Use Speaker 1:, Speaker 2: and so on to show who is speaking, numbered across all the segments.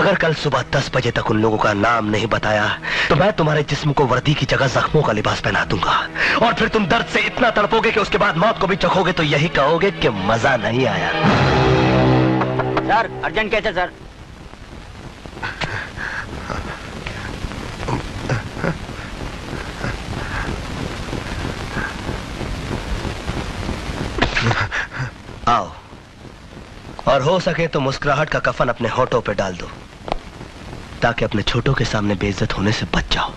Speaker 1: अगर कल सुबह 10 बजे तक उन लोगों का नाम नहीं बताया तो मैं तुम्हारे जिस्म को वर्दी की जगह जख्मों का लिबास पहना दूंगा और फिर तुम दर्द से इतना तड़पोगे कि उसके बाद मौत को भी चखोगे तो यही कहोगे कि मजा नहीं आया।
Speaker 2: सर अर्जेंट कैसे सर?
Speaker 1: आओ और हो सके तो मुस्कुराहट का कफन अपने होठों पे डाल दो ताकि अपने छोटों के सामने बेइज्जत होने से बच जाओ।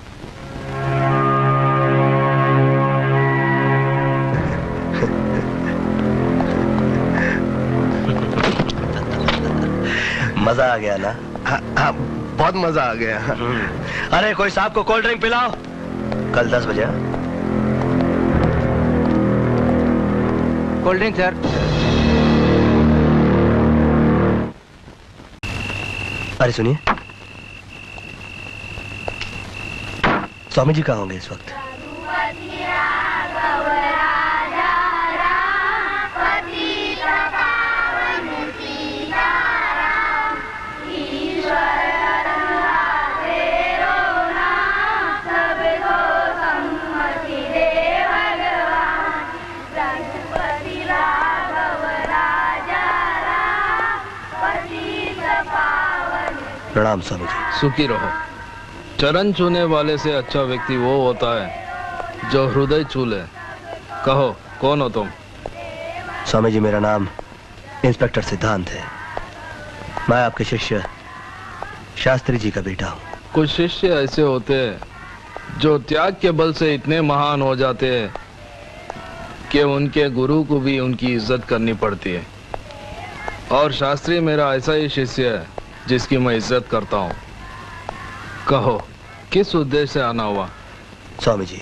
Speaker 1: मजा आ गया ना?
Speaker 3: हाँ, बहुत मजा आ गया।
Speaker 1: अरे कोई साहब को कोल्ड ड्रिंक पिलाओ। कल 10 बजे।
Speaker 2: Cold drink sir.
Speaker 1: अरे सुनिए, स्वामी जी कहाँ होंगे इस वक्त? प्रणाम स्वामी जी।
Speaker 4: सुखी रहो। चरण छूने वाले से अच्छा व्यक्ति वो होता है जो हृदय छू ले। कहो कौन हो तुम?
Speaker 1: स्वामी जी मेरा नाम इंस्पेक्टर सिद्धांत है। मैं आपके शिष्य शास्त्री जी का बेटा हूँ।
Speaker 4: कुछ शिष्य ऐसे होते हैं जो त्याग के बल से इतने महान हो जाते हैं कि उनके गुरु को भी उनकी इज्जत करनी पड़ती है। और शास्त्री मेरा ऐसा ही शिष्य है जिसकी मैं इज्जत करता हूँ। कहो किस उद्देश्य से आना हुआ?
Speaker 1: स्वामी जी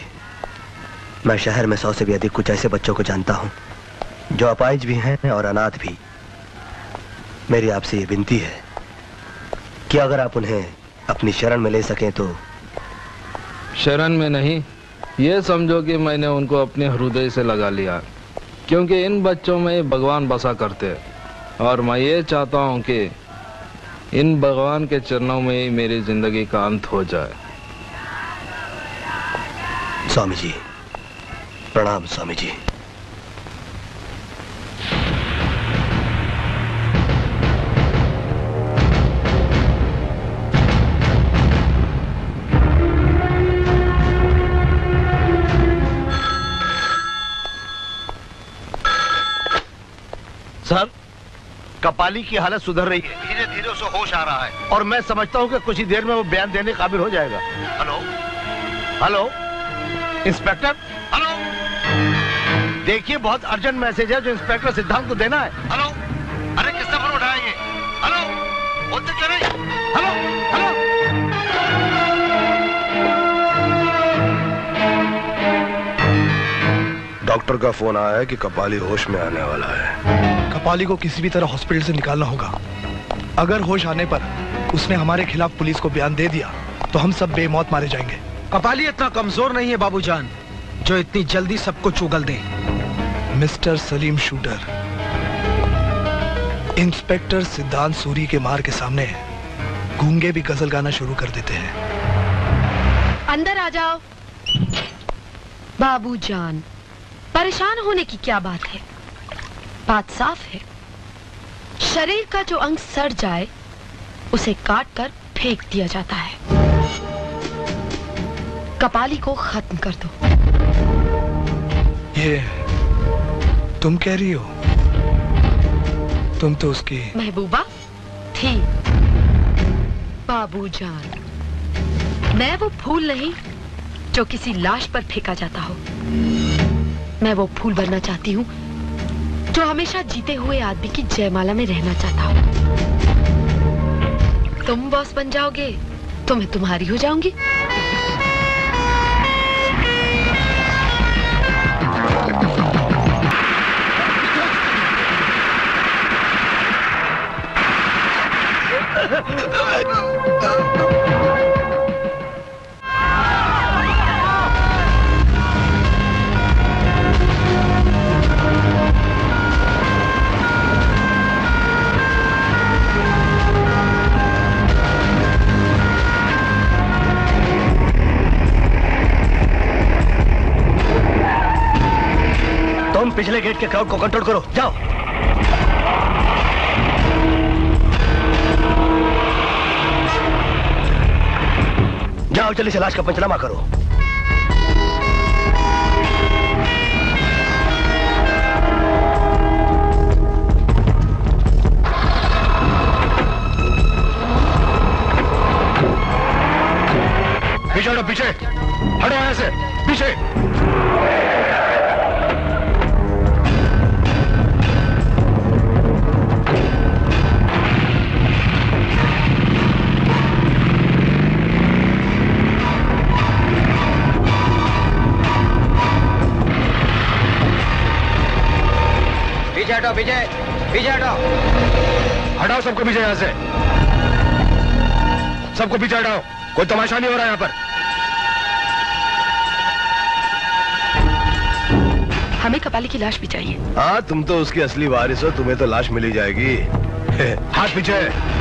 Speaker 1: मैं शहर में 100 से भी अधिक कुछ ऐसे बच्चों को जानता हूँ जो अपाहिज भी हैं और अनाथ भी। मेरी आपसे ये विनती है कि अगर आप उन्हें अपनी शरण में ले सकें तो।
Speaker 4: शरण में नहीं, ये समझो कि मैंने उनको अपने हृदय से लगा लिया, क्योंकि इन बच्चों में भगवान बसा करते हैं और मैं ये चाहता हूँ कि इन भगवान के चरणों में ही मेरी जिंदगी का अंत हो जाए।
Speaker 1: स्वामी जी प्रणाम। स्वामी जी
Speaker 3: सर कपाली की हालत सुधर रही है, धीरे धीरे उसे होश आ रहा है और मैं समझता हूँ कि कुछ ही देर में वो बयान देने काबिल हो जाएगा। हेलो हेलो इंस्पेक्टर, हेलो देखिए बहुत अर्जेंट मैसेज है जो इंस्पेक्टर सिद्धांत को देना है। हेलो अरे किसने फोन उठाया ये? हेलो बोलते क्यों नहीं? हेलो हेलो
Speaker 5: डॉक्टर का फोन आया है कि कपाली होश में आने वाला है।
Speaker 6: कपाली को किसी भी तरह हॉस्पिटल से निकालना होगा। अगर होश आने पर उसने हमारे खिलाफ पुलिस को बयान दे दिया तो हम सब बेमौत मारे जाएंगे।
Speaker 7: कपाली इतना कमजोर नहीं है बाबूजान जो इतनी जल्दी सबको चुगल दे।
Speaker 6: मिस्टर सलीम शूटर, इंस्पेक्टर सिद्धांत सूरी के मार के सामने गूंगे भी गजल गाना शुरू कर देते हैं।
Speaker 8: अंदर आ जाओ। बाबूजान परेशान होने की क्या बात है? बात साफ है, शरीर का जो अंग सड़ जाए उसे काट कर फेंक दिया जाता है। कपाली को खत्म कर दो।
Speaker 6: ये तुम कह रही हो? तुम तो उसकी
Speaker 8: महबूबा थी। बाबूजान मैं वो फूल नहीं जो किसी लाश पर फेंका जाता हो। मैं वो फूल बनना चाहती हूँ जो हमेशा जीते हुए आदमी की जयमाला में रहना चाहता हूँ। तुम बॉस बन जाओगे तो मैं तुम्हारी हो जाऊंगी।
Speaker 1: पिछले गेट के क्राउड को कंट्रोल करो, जाओ। जाओ जल्दी से लाश का पंचनामा करो।
Speaker 3: पीछे हटो, पीछे हटो, यहाँ से पीछे।
Speaker 2: पीछे हटो, पीछे पीछे हटो।
Speaker 3: हटाओ सबको पीछे, यहाँ से सबको पीछे हटाओ। कोई तमाशा नहीं हो रहा यहाँ पर।
Speaker 8: हमें कपाली की लाश भी चाहिए।
Speaker 5: हाँ, तुम तो उसकी असली वारिस हो, तुम्हें तो लाश मिली जाएगी।
Speaker 3: हाथ पीछे।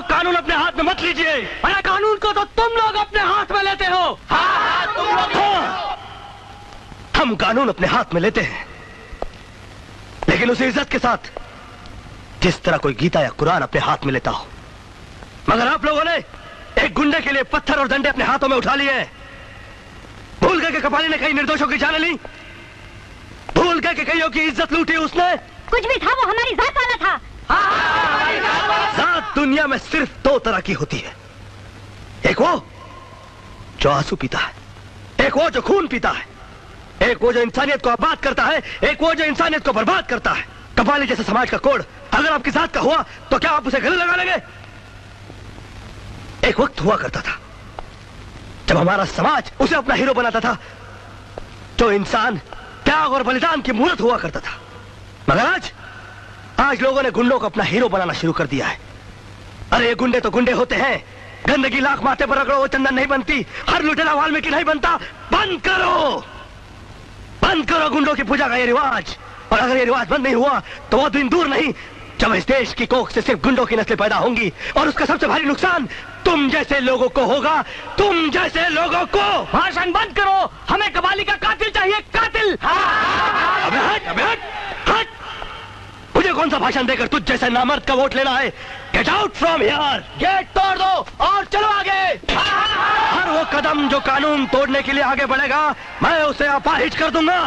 Speaker 1: कानून अपने हाथ में मत लीजिए।
Speaker 2: अरे कानून को तो तुम लोग अपने हाथ में लेते हो। हाँ, तुम लोग।
Speaker 1: हम कानून अपने हाथ में लेते हैं, लेकिन उसे इज्जत के साथ, जिस तरह कोई गीता या कुरान अपने हाथ में लेता हो। मगर आप लोगों ने एक गुंडे के लिए पत्थर और डंडे अपने हाथों में उठा लिए हैं। भूल गए कि कपाली ने कई निर्दोषों की जान ली। भूल गए कि कईयों की इज्जत लूटी उसने।
Speaker 9: कुछ भी था, वो हमारी जात वाला था।
Speaker 1: जात दुनिया में सिर्फ दो तरह की होती है, एक वो जो आंसू पीता है, एक वो जो खून पीता है, एक वो जो इंसानियत को आबाद करता है, एक वो जो इंसानियत को बर्बाद करता है। कपाली जैसे समाज का कोड अगर आपकी जात का हुआ तो क्या आप उसे गले लगा लेंगे? एक वक्त हुआ करता था जब हमारा समाज उसे अपना हीरो बनाता था, जो इंसान त्याग और बलिदान की मूर्त हुआ करता था। मगर आज लोगों ने गुंडों को अपना हीरो बनाना शुरू कर दिया है। अरे ये गुंडे तो गुंडे होते हैं, गंदगी लाख माथे पर रगड़ो वो चंदन नहीं बनती, हर लुटेरा वाल्मीकि नहीं बनता। बंद करो, बंद करो गुंडों की पूजा का ये रिवाज। और अगर ये रिवाज बंद नहीं हुआ तो वो दिन दूर नहीं जब इस देश की कोख से सिर्फ गुंडों की नस्लें पैदा होंगी, और उसका सबसे भारी नुकसान तुम जैसे लोगों को होगा, तुम जैसे लोगों को।
Speaker 2: भाषण बंद करो, हमें कबाली का कातिल चाहिए, कातिल।
Speaker 1: अबे हट, अबे हट, हट। मुझे कौन सा भाषण देकर तुझ जैसे नामर्द का वोट लेना है? Get out from here.
Speaker 2: Gate तोड़ दो और चलो आगे।
Speaker 1: हर वो कदम जो कानून तोड़ने के लिए आगे बढ़ेगा, मैं उसे अपाहिज कर दूंगा।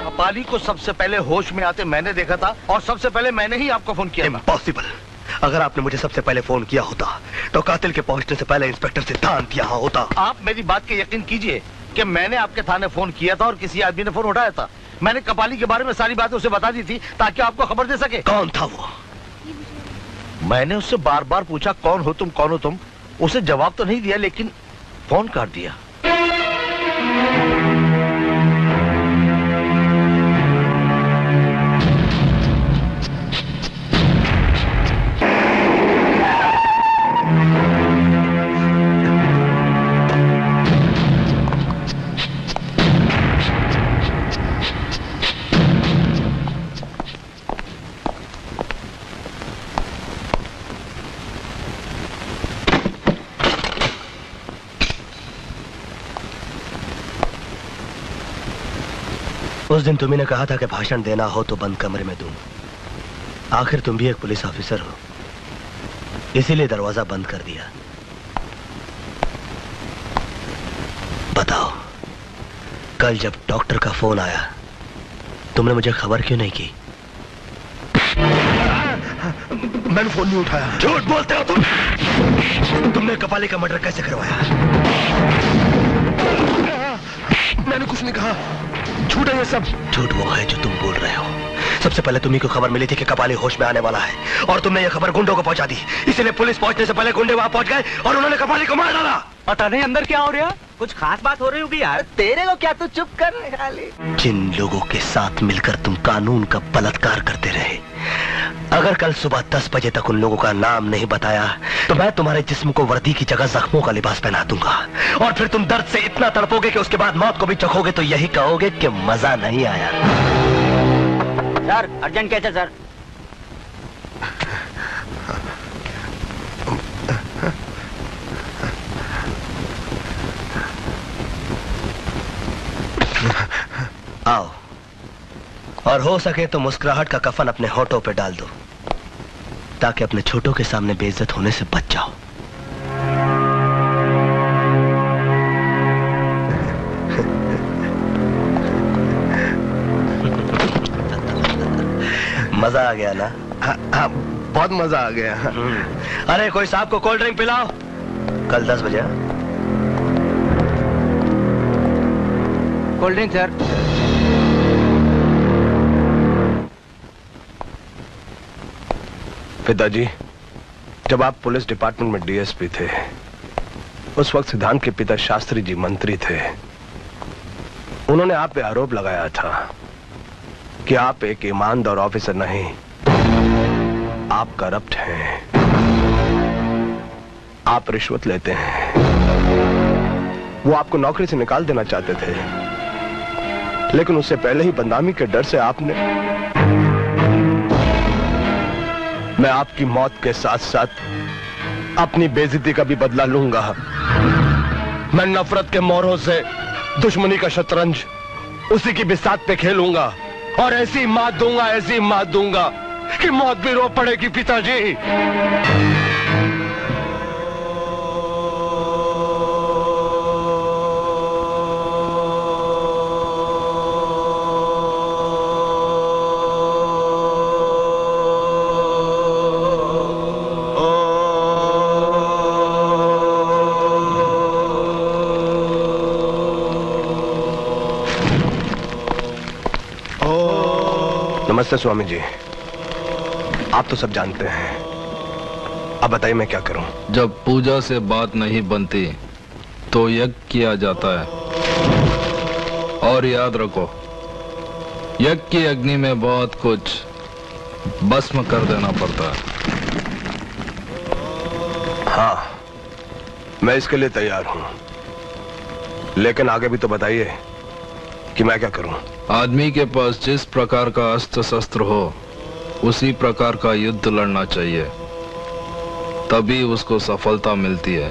Speaker 3: कपाली को सबसे पहले होश में आते मैंने देखा था, और सबसे पहले मैंने ही आपको फोन किया।
Speaker 1: इम्पॉसिबल। अगर आपने मुझे सबसे पहले फोन किया होता तो कातिल के पहुंचने से पहले इंस्पेक्टर सिद्धांत यहाँ होता।
Speaker 3: आप मेरी बात के यकीन कीजिए कि मैंने आपके थाने फोन किया था और किसी आदमी ने फोन उठाया था। मैंने कपाली के बारे में सारी बातें उसे बता दी थी ताकि आपको खबर दे सके।
Speaker 1: कौन था वो?
Speaker 3: मैंने उससे बार बार पूछा कौन हो तुम, कौन हो तुम। उसे जवाब तो नहीं दिया, लेकिन फोन काट दिया।
Speaker 1: उस दिन तुम्ही ने कहा था कि भाषण देना हो तो बंद कमरे में दूं। आखिर तुम भी एक पुलिस ऑफिसर हो, इसीलिए दरवाजा बंद कर दिया। बताओ, कल जब डॉक्टर का फोन आया तुमने मुझे खबर क्यों नहीं की?
Speaker 6: मैंने फोन नहीं उठाया।
Speaker 1: झूठ बोलते हो तुम। तुमने कपाली का मर्डर कैसे करवाया?
Speaker 6: मैंने कुछ नहीं कहा। झूठ है ये सब।
Speaker 1: झूठ वो है जो तुम बोल रहे हो। सबसे पहले तुम्ही को खबर मिली थी कि कपाली होश में आने वाला है और तुमने ये खबर गुंडों को पहुंचा दी। इसीलिए पुलिस पहुंचने से पहले गुंडे वहां पहुंच गए और उन्होंने कपाली को मार डाला।
Speaker 2: पता नहीं अंदर क्या हो रहा, कुछ खास बात हो रही होगी यार। तेरे को क्या, तू चुप कर खाली।
Speaker 1: जिन लोगों के साथ मिलकर तुम कानून का बलात्कार करते रहे, अगर कल सुबह 10 बजे तक उन लोगों का नाम नहीं बताया तो मैं तुम्हारे जिस्म को वर्दी की जगह जख्मों का लिबास पहना दूंगा और फिर तुम दर्द से इतना तड़पोगे कि उसके बाद मौत को भी चखोगे तो यही कहोगे कि मजा नहीं आया।
Speaker 2: सर अर्जेंट कैसे सर? आओ, और हो सके तो मुस्कुराहट का कफन अपने होठों पे डाल दो ताकि अपने छोटों के सामने बेइज्जत होने से बच जाओ। मजा आ गया ना?
Speaker 5: हाँ, बहुत मजा आ गया।
Speaker 1: अरे कोई साहब को कोल्ड ड्रिंक पिलाओ। कल 10 बजे।
Speaker 2: Cold drink sir.
Speaker 5: पिताजी, जब आप पुलिस डिपार्टमेंट में डीएसपी थे, उस वक्त सिद्धांत के पिता शास्त्री जी मंत्री थे। उन्होंने आप पे आरोप लगाया था कि आप एक ईमानदार ऑफिसर नहीं, आप करप्ट हैं, आप रिश्वत लेते हैं। वो आपको नौकरी से निकाल देना चाहते थे, लेकिन उससे पहले ही बदनामी के डर से मैं आपकी मौत के साथ साथ अपनी बेइज्जती का भी बदला लूंगा। मैं नफरत के मोरों से दुश्मनी का शतरंज उसी की बिसात पे खेलूंगा और ऐसी मात दूंगा कि मौत भी रो पड़ेगी पिताजी। नमस्ते स्वामी जी, आप तो सब जानते हैं, अब बताइए मैं क्या करूं?
Speaker 4: जब पूजा से बात नहीं बनती तो यज्ञ किया जाता है। और याद रखो, यज्ञ की अग्नि में बहुत कुछ भस्म कर देना पड़ता है।
Speaker 5: हाँ, मैं इसके लिए तैयार हूं, लेकिन आगे भी तो बताइए कि मैं क्या करूं?
Speaker 4: आदमी के पास जिस प्रकार का अस्त्र शस्त्र हो उसी प्रकार का युद्ध लड़ना चाहिए, तभी उसको सफलता मिलती है।